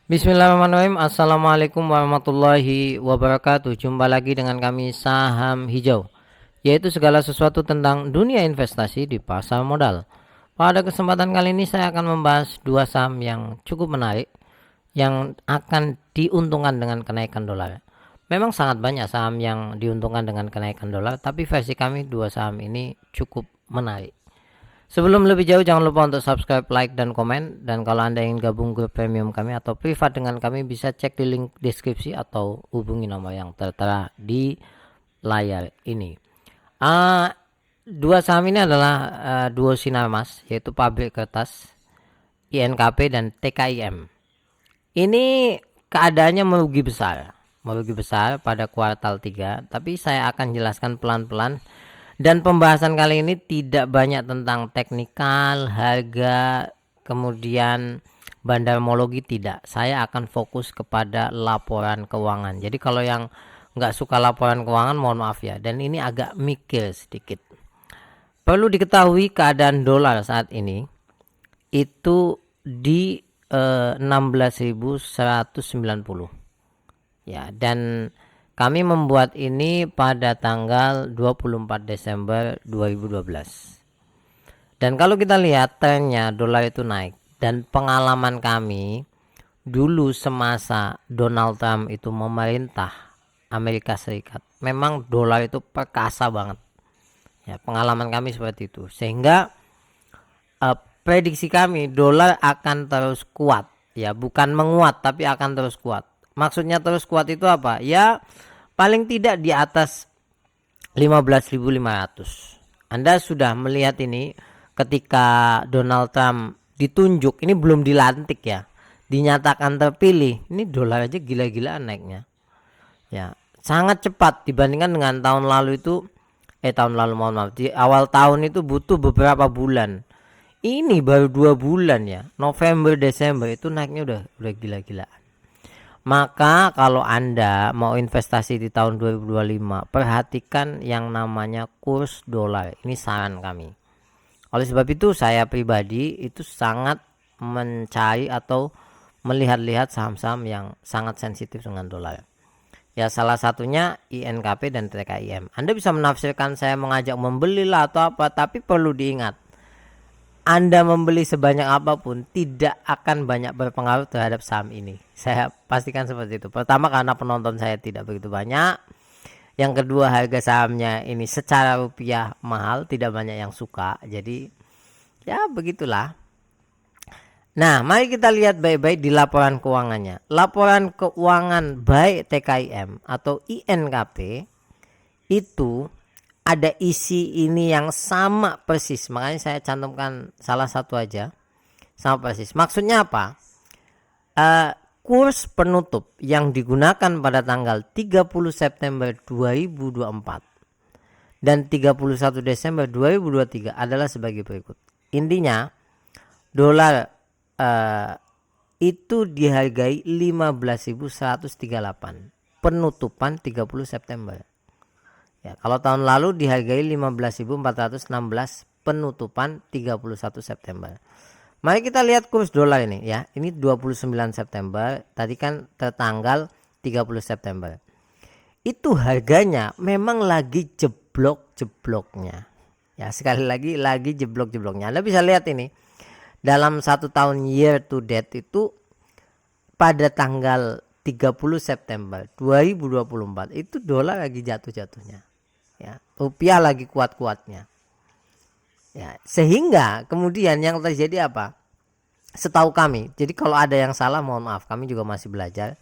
Bismillahirrahmanirrahim. Assalamualaikum warahmatullahi wabarakatuh. Jumpa lagi dengan kami Saham Hijau, yaitu segala sesuatu tentang dunia investasi di pasar modal. Pada kesempatan kali ini saya akan membahas dua saham yang cukup menarik yang akan diuntungkan dengan kenaikan dolar. Memang sangat banyak saham yang diuntungkan dengan kenaikan dolar, tapi versi kami dua saham ini cukup menarik. Sebelum lebih jauh, jangan lupa untuk subscribe, like, dan komen. Dan kalau Anda ingin gabung grup premium kami atau privat dengan kami, bisa cek di link deskripsi atau hubungi nomor yang tertera di layar ini. Dua saham ini adalah duo sinar mas, yaitu pabrik kertas, INKP dan TKIM. Ini keadaannya merugi besar pada kuartal 3, tapi saya akan jelaskan pelan-pelan. Dan pembahasan kali ini tidak banyak tentang teknikal, harga, kemudian bandarmologi, tidak. Saya akan fokus kepada laporan keuangan. Jadi kalau yang nggak suka laporan keuangan, mohon maaf ya. Dan ini agak mikir sedikit. Perlu diketahui keadaan dolar saat ini itu di 16.190 ya, dan kami membuat ini pada tanggal 24 Desember 2012. Dan kalau kita lihat trennya, dolar itu naik. Dan pengalaman kami dulu semasa Donald Trump itu memerintah Amerika Serikat, memang dolar itu perkasa banget. Ya, pengalaman kami seperti itu. Sehingga prediksi kami dolar akan terus kuat. Ya, bukan menguat tapi akan terus kuat. Maksudnya terus kuat itu apa? Ya, paling tidak di atas 15.500. Anda sudah melihat ini ketika Donald Trump ditunjuk, ini belum dilantik ya, dinyatakan terpilih, ini dolar aja gila-gilaan naiknya. Ya, sangat cepat dibandingkan dengan tahun lalu itu. Tahun lalu, mohon maaf, di awal tahun itu butuh beberapa bulan. Ini baru 2 bulan ya, November Desember itu naiknya udah gila-gilaan. Maka kalau Anda mau investasi di tahun 2025, perhatikan yang namanya kurs dolar. Ini saran kami. Oleh sebab itu saya pribadi itu sangat mencari atau melihat-lihat saham-saham yang sangat sensitif dengan dolar. Ya, salah satunya INKP dan TKIM. Anda bisa menafsirkan saya mengajak membeli lah atau apa, tapi perlu diingat, Anda membeli sebanyak apapun tidak akan banyak berpengaruh terhadap saham ini. Saya pastikan seperti itu. Pertama, karena penonton saya tidak begitu banyak. Yang kedua, harga sahamnya ini secara rupiah mahal, tidak banyak yang suka. Jadi ya begitulah. Nah, mari kita lihat baik-baik di laporan keuangannya. Laporan keuangan baik TKIM atau INKP itu ada isi ini yang sama persis. Makanya saya cantumkan salah satu aja. Sama persis. Maksudnya apa? Kurs penutup yang digunakan pada tanggal 30 September 2024 dan 31 Desember 2023 adalah sebagai berikut. Intinya, dolar itu dihargai 15.138 penutupan 30 September. Ya, kalau tahun lalu dihargai 15.416 penutupan 31 September. Mari kita lihat kurs dolar ini ya. Ini 29 September, tadi kan tertanggal 30 September. Itu harganya memang lagi jeblok-jebloknya. Ya, sekali lagi jeblok-jebloknya. Anda bisa lihat ini. Dalam 1 tahun year to date itu pada tanggal 30 September 2024 itu dolar lagi jatuh-jatuhnya. Ya, rupiah lagi kuat-kuatnya. Ya, sehingga kemudian yang terjadi apa? Setahu kami, jadi kalau ada yang salah mohon maaf, kami juga masih belajar.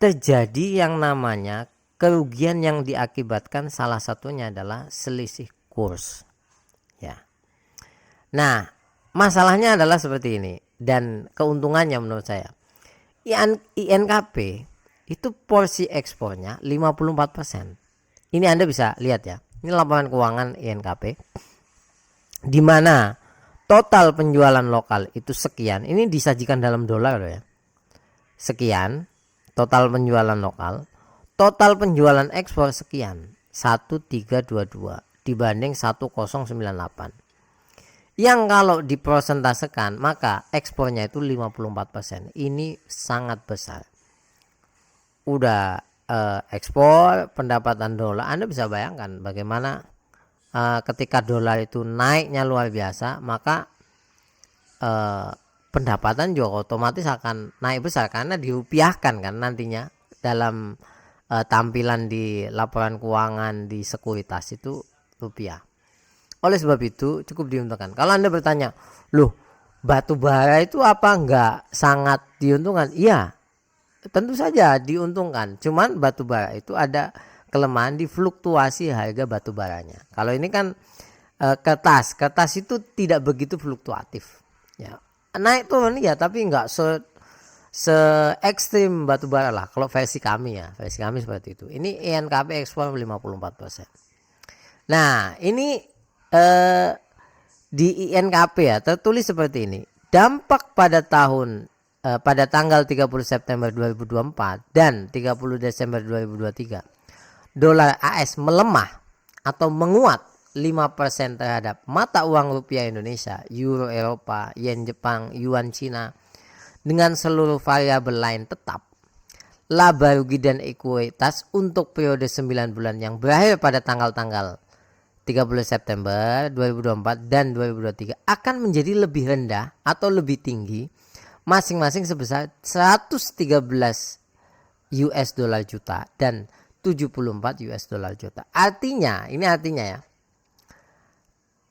Terjadi yang namanya kerugian yang diakibatkan salah satunya adalah selisih kurs. Ya. Nah, masalahnya adalah seperti ini dan keuntungannya menurut saya. INKP itu porsi ekspornya 54%. Ini Anda bisa lihat ya. Ini laporan keuangan INKP. Di mana total penjualan lokal itu sekian. Ini disajikan dalam dolar ya. Sekian total penjualan lokal. Total penjualan ekspor sekian. 1322 dibanding 1098. Yang kalau dipresentasekan maka ekspornya itu 54%. Ini sangat besar. Udah ekspor pendapatan dolar, Anda bisa bayangkan bagaimana ketika dolar itu naiknya luar biasa, maka pendapatan juga otomatis akan naik besar karena dirupiahkan kan nantinya dalam tampilan di laporan keuangan di sekuritas itu rupiah. Oleh sebab itu cukup diuntungkan. Kalau Anda bertanya, loh batu bara itu apa enggak sangat diuntungkan? Iya, tentu saja diuntungkan. Cuman batu bara itu ada kelemahan di fluktuasi harga batu baranya. Kalau ini kan kertas itu tidak begitu fluktuatif. Ya, naik turun ya, tapi enggak se ekstrim batu bara lah. Kalau versi kami ya, versi kami seperti itu. Ini INKP ekspor 54%. Nah, ini di INKP ya tertulis seperti ini. Dampak pada pada tanggal 30 September 2024 dan 30 Desember 2023, dolar AS melemah atau menguat 5% terhadap mata uang rupiah Indonesia, euro Eropa, yen Jepang, yuan Cina dengan seluruh variabel lain tetap. Laba rugi dan ekuitas untuk periode 9 bulan yang berakhir pada tanggal-tanggal 30 September 2024 dan 2023 akan menjadi lebih rendah atau lebih tinggi masing-masing sebesar 113 US dollar juta dan 74 US dollar juta. Artinya, ini artinya ya,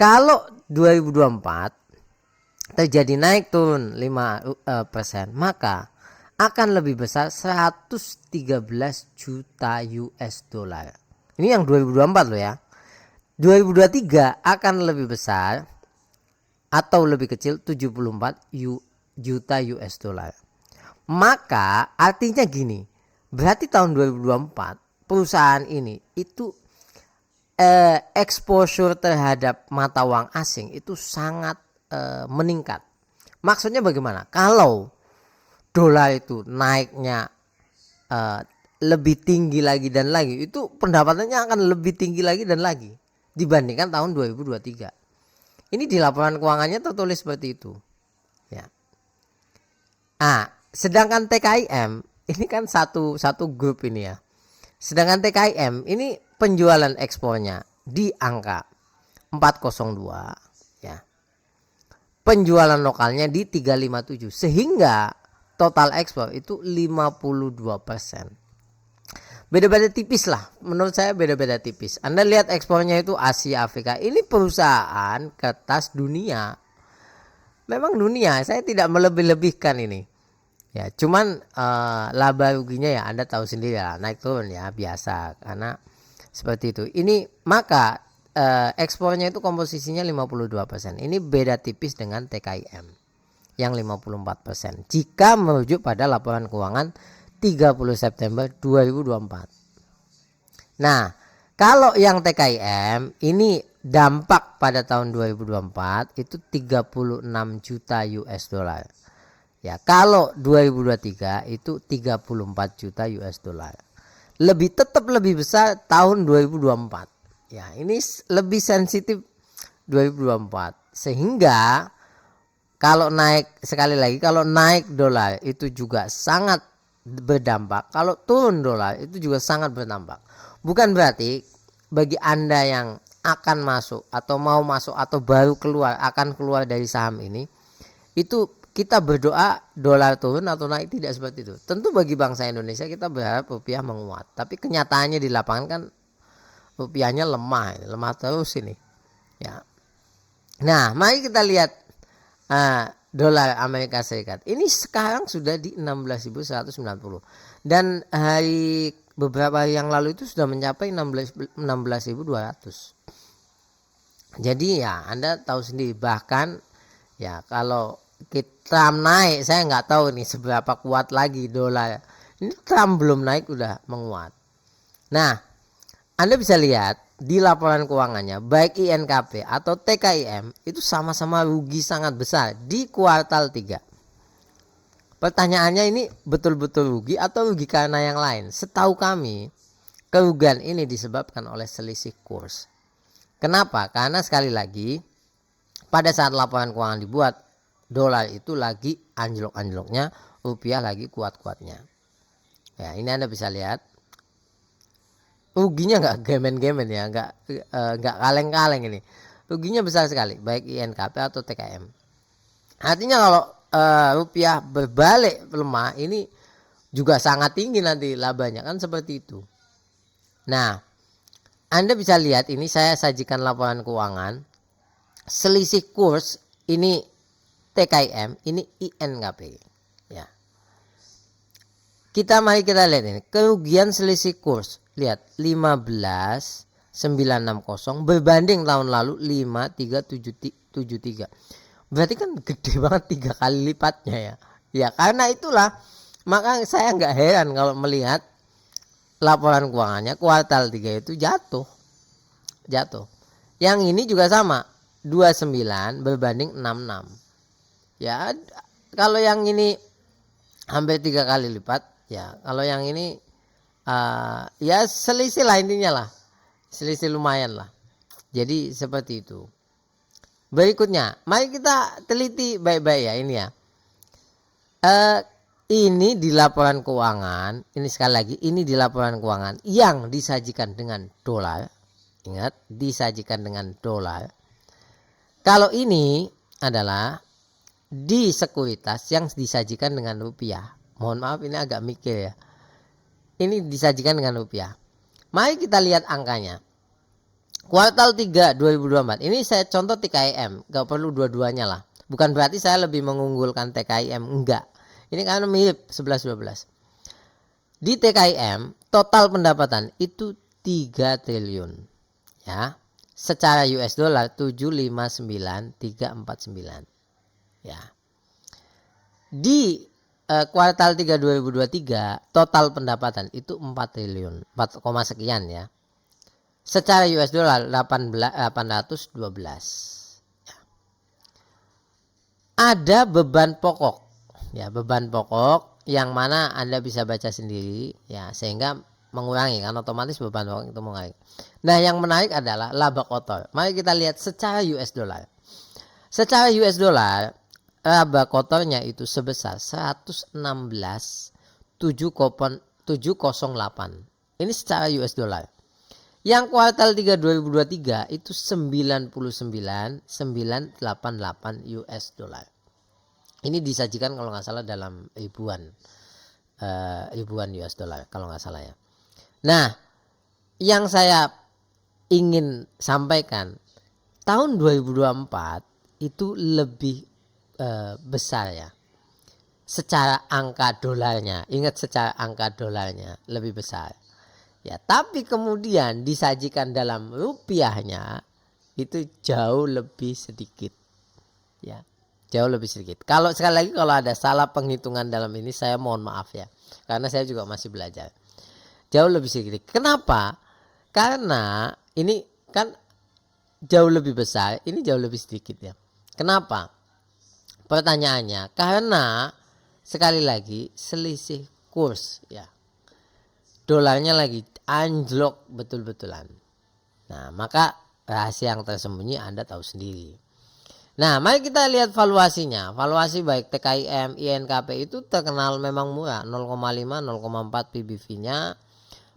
kalau 2024 terjadi naik turun 5%, maka akan lebih besar 113 juta US dollar. Ini yang 2024 loh ya. 2023 akan lebih besar atau lebih kecil 74 juta US dollar. Maka artinya gini, berarti tahun 2024 perusahaan ini itu exposure terhadap mata uang asing itu sangat meningkat. Maksudnya bagaimana? Kalau dolar itu naiknya lebih tinggi lagi dan lagi, itu pendapatannya akan lebih tinggi lagi dan lagi dibandingkan tahun 2023. Ini di laporan keuangannya tertulis seperti itu. Ya. Sedangkan TKIM ini kan satu grup ini ya. Sedangkan TKIM ini penjualan ekspornya di angka 402 ya. Penjualan lokalnya di 357 sehingga total ekspor itu 52%. Beda-beda tipis lah, menurut saya beda-beda tipis. Anda lihat ekspornya itu Asia, Afrika. Ini perusahaan kertas dunia. Memang dunia, saya tidak melebih-lebihkan ini. Ya, cuman laba ruginya ya Anda tahu sendiri lah, naik turun ya biasa karena seperti itu. Ini maka ekspornya itu komposisinya 52%. Ini beda tipis dengan TKIM yang 54%. Jika merujuk pada laporan keuangan 30 September 2024. Nah, kalau yang TKIM ini dampak pada tahun 2024 itu 36 juta US dollar. Ya, kalau 2023 itu 34 juta US dollar. Tetap lebih besar tahun 2024. Ya, ini lebih sensitif 2024. Sehingga kalau naik, sekali lagi, kalau naik dolar itu juga sangat berdampak. Kalau turun dolar itu juga sangat berdampak. Bukan berarti bagi Anda yang akan masuk atau mau masuk atau baru akan keluar dari saham ini, itu kita berdoa dolar turun atau naik, tidak seperti itu. Tentu bagi bangsa Indonesia kita berharap rupiah menguat, tapi kenyataannya di lapangan kan rupiahnya lemah terus ini. Ya. Nah, mari kita lihat dolar Amerika Serikat. Ini sekarang sudah di 16.190 dan beberapa hari yang lalu itu sudah mencapai 16.200. Jadi ya Anda tahu sendiri, bahkan ya kalau kita naik, saya nggak tahu nih seberapa kuat lagi dolar. Ini Trump belum naik udah menguat. Nah, Anda bisa lihat di laporan keuangannya baik INKP atau TKIM itu sama-sama rugi sangat besar di kuartal 3. Pertanyaannya, ini betul-betul rugi atau rugi karena yang lain? Setahu kami kerugian ini disebabkan oleh selisih kurs. Kenapa? Karena sekali lagi pada saat laporan keuangan dibuat, dolar itu lagi anjlok-anjloknya, rupiah lagi kuat-kuatnya. Ya, ini Anda bisa lihat. Ruginya nggak gemen-gemen ya, nggak kaleng-kaleng ini. Ruginya besar sekali, baik INKP atau TKM. Artinya kalau rupiah berbalik lemah, ini juga sangat tinggi nanti labanya, kan seperti itu. Nah, Anda bisa lihat ini saya sajikan laporan keuangan. Selisih kurs ini TKIM, ini INKP. Ya. Mari kita lihat ini, kerugian selisih kurs. Lihat 15.960 berbanding tahun lalu 5.373. Berarti kan gede banget, 3 kali lipatnya ya. Ya karena itulah maka saya nggak heran kalau melihat laporan keuangannya kuartal 3 itu jatuh. Yang ini juga sama, 29 berbanding 66. Ya kalau yang ini hampir 3 kali lipat, ya kalau yang ini ya selisih lah intinya lah, selisih lumayan lah. Jadi seperti itu. Berikutnya, mari kita teliti baik-baik ya ini ya. Ini di laporan keuangan, ini sekali lagi ini di laporan keuangan yang disajikan dengan dolar. Ingat, disajikan dengan dolar. Kalau ini adalah di sekuritas yang disajikan dengan rupiah. Mohon maaf ini agak mikir ya. Ini disajikan dengan rupiah. Mari kita lihat angkanya. Kuartal 3 2024. Ini saya contoh TKIM, gak perlu dua-duanya lah. Bukan berarti saya lebih mengunggulkan TKIM, enggak. Ini karena mirip 11-12. Di TKIM total pendapatan itu 3 triliun. Ya. Secara US dollar 759.349. Ya. Di kuartal 3 2023 total pendapatan itu 4 triliun, 4, sekian ya. Secara US dollar 812. Ya. Ada beban pokok. Ya, beban pokok yang mana Anda bisa baca sendiri ya, sehingga mengurangi kan otomatis beban pokok itu mengurangi. Nah, yang menarik adalah laba kotor. Mari kita lihat secara US dollar. Secara US dollar laba kotornya itu sebesar 116.708. Ini secara US dollar. Yang kuartal 3 2023 itu 99.988 US dollar. Ini disajikan kalau nggak salah dalam ribuan US dollar kalau nggak salah ya. Nah, yang saya ingin sampaikan, tahun 2024 itu lebih besar ya. Secara angka dolarnya, ingat secara angka dolarnya lebih besar. Ya, tapi kemudian disajikan dalam rupiahnya itu jauh lebih sedikit. Ya, jauh lebih sedikit. Kalau sekali lagi kalau ada salah penghitungan dalam ini saya mohon maaf ya. Karena saya juga masih belajar. Jauh lebih sedikit. Kenapa? Karena ini kan jauh lebih besar, ini jauh lebih sedikit ya. Kenapa? Pertanyaannya, karena sekali lagi selisih kurs ya. Dolarnya lagi anjlok betul-betulan. Nah, maka rahasia yang tersembunyi Anda tahu sendiri. Nah, mari kita lihat valuasinya. Valuasi baik TKIM, INKP itu terkenal memang murah, 0,5, 0,4 PBV-nya,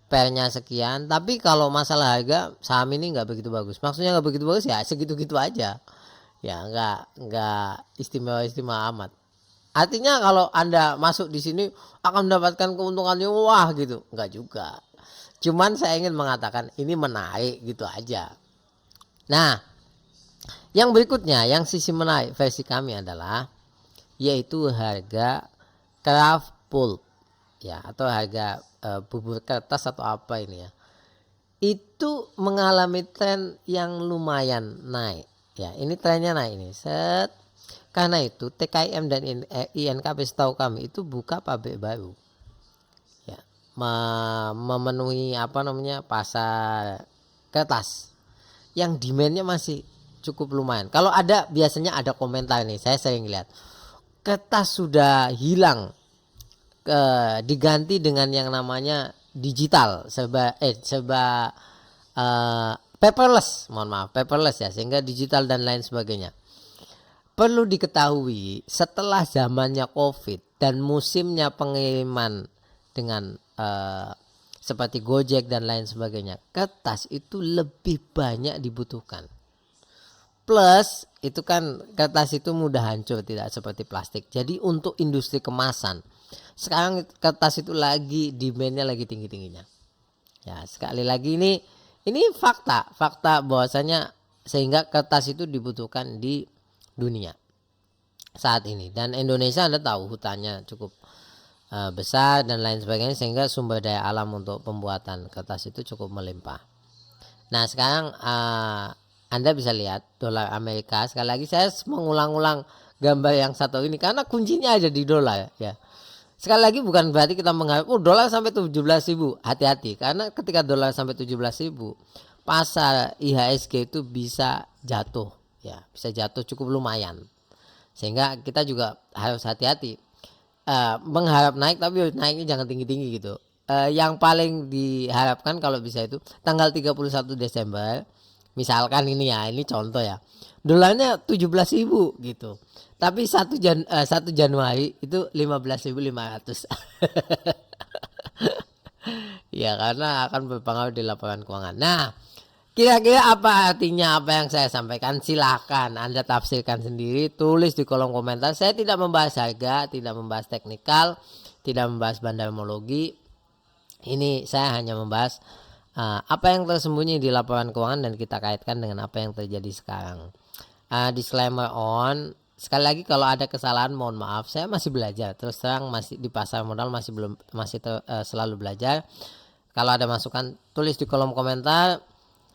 PER-nya sekian. Tapi kalau masalah harga, saham ini nggak begitu bagus. Maksudnya nggak begitu bagus ya, segitu-gitu aja. Ya, nggak istimewa amat. Artinya kalau Anda masuk di sini akan mendapatkan keuntungannya wah gitu, enggak juga. Cuman saya ingin mengatakan ini menarik gitu aja. Nah, yang berikutnya, yang sisi menarik versi kami adalah yaitu harga kraft pulp ya, atau harga bubur kertas atau apa ini ya. Itu mengalami tren yang lumayan naik. Ya, ini trennya naik ini. Set. Karena itu TKIM dan INKP setahu kami itu buka pabrik baru. Ya, memenuhi pasar kertas. Yang demandnya masih cukup lumayan. Kalau ada biasanya ada komentar nih, saya sering lihat. Kertas sudah hilang, diganti dengan yang namanya digital, paperless, paperless ya, sehingga digital dan lain sebagainya. Perlu diketahui setelah zamannya COVID dan musimnya pengiriman dengan seperti Gojek dan lain sebagainya, kertas itu lebih banyak dibutuhkan. Plus itu kan kertas itu mudah hancur, tidak seperti plastik. Jadi untuk industri kemasan sekarang kertas itu lagi demandnya lagi tinggi-tingginya. Ya sekali lagi ini fakta bahwasanya sehingga kertas itu dibutuhkan di dunia saat ini. Dan Indonesia Anda tahu hutannya cukup besar dan lain sebagainya, sehingga sumber daya alam untuk pembuatan kertas itu cukup melimpah. Nah sekarang Anda bisa lihat dolar Amerika. Sekali lagi saya mengulang-ulang gambar yang satu ini karena kuncinya ada di dolar ya. Sekali lagi bukan berarti kita mengharap dolar sampai 17.000. Hati-hati, karena ketika dolar sampai 17.000 pasar IHSG itu bisa jatuh ya, bisa jatuh cukup lumayan. Sehingga kita juga harus hati-hati mengharap naik, tapi naiknya jangan tinggi-tinggi gitu. Yang paling diharapkan kalau bisa itu tanggal 31 Desember misalkan ini ya, ini contoh ya, dolarnya 17.000 gitu, tapi 1 Januari itu 15.500. Ya karena akan berpengaruh di laporan keuangan. Nah kira-kira apa artinya apa yang saya sampaikan? Silahkan Anda tafsirkan sendiri, tulis di kolom komentar. Saya tidak membahas harga, tidak membahas teknikal, tidak membahas bandarmologi. Ini saya hanya membahas apa yang tersembunyi di laporan keuangan dan kita kaitkan dengan apa yang terjadi sekarang. Disclaimer on, sekali lagi kalau ada kesalahan mohon maaf, saya masih belajar. Terus terang masih di pasar modal masih selalu belajar. Kalau ada masukan tulis di kolom komentar,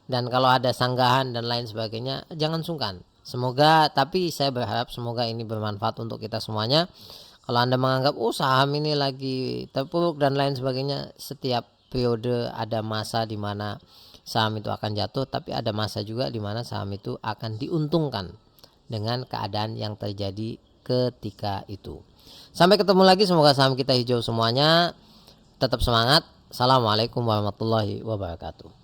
dan kalau ada sanggahan dan lain sebagainya jangan sungkan. Tapi saya berharap semoga ini bermanfaat untuk kita semuanya. Kalau Anda menganggap saham ini lagi terpuruk dan lain sebagainya, setiap periode ada masa di mana saham itu akan jatuh, tapi ada masa juga di mana saham itu akan diuntungkan dengan keadaan yang terjadi ketika itu. Sampai ketemu lagi, semoga saham kita hijau semuanya. Tetap semangat. Assalamualaikum warahmatullahi wabarakatuh.